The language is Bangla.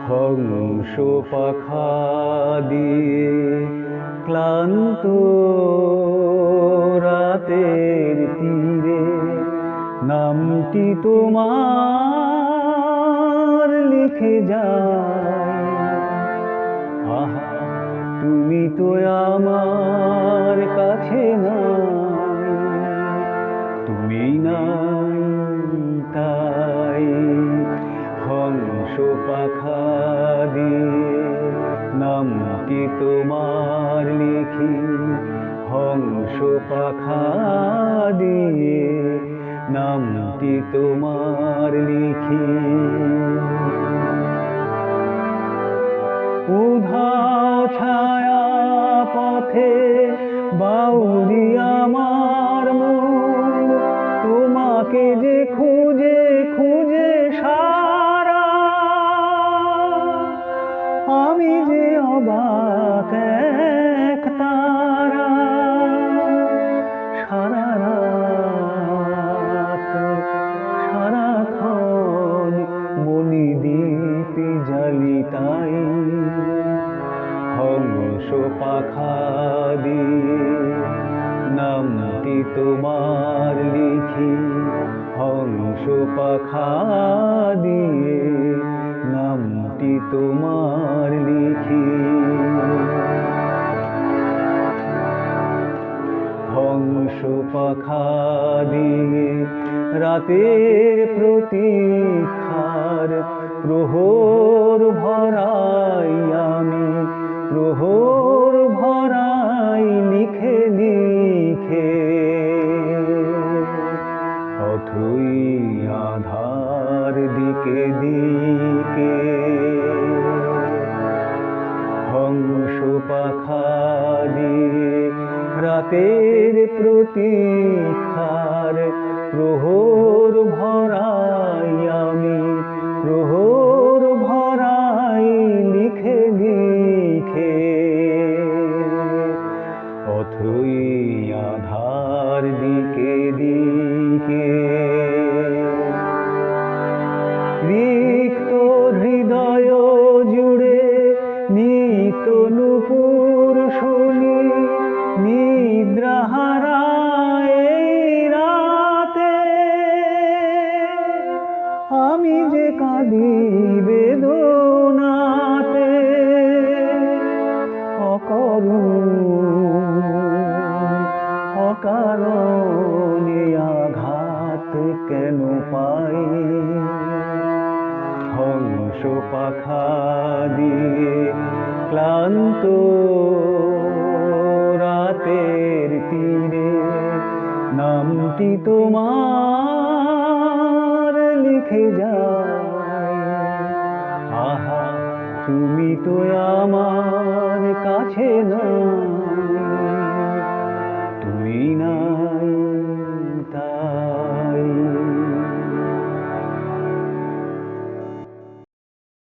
হংস পাখা দিয়ে ক্লান্ত রাতের তীরে নামটি তোমার লিখে যায়। আহা, তুমি তো আমার কাছে নাই, তুমি নাই তাই হংস পাখা দিয়ে নামটি তোমার লিখি, হংস পাখা দিয়ে নামটি তোমার লিখি। উধাও ছায়া পথে বাউরি আমার মন, তোমাকে যে খুঁজে খুঁজে সারা, আমি যে অবাক এক তারা। সারা রাত সারাক্ষণ মণিদ্বীপ জ্বালি তাই হংস পাখা দিয়ে নামটি তোমার লিখি, হংস পাখা দিয়ে নামটি তোমার লিখি। হংস পাখা দিয়ে রাতের প্রতীক্ষার প্রহর ভরাই আমি, প্রহর ভরাই লিখে লিখে। অথই আধার দিকে দিকে হংস পাখা দিয়ে রাতের প্রতীক্ষার প্রহর ভরাই আমি, প্রহর ভরাই লিখে লিখে। অথই আধার দিকে দিকে রিক্ত হৃদয় জুড়ে নিত নূপুর শুনি, নিদ্রাহারা এই রাতে আমি যে কাঁদি বেদনাতে। অকারণে আঘাত কেন পাই, হংস পাখা দিয়ে ক্লান্ত রাতের তীরে নামটি তোমার লিখে যায়। আহা, তুমি তো আমার কাছে না।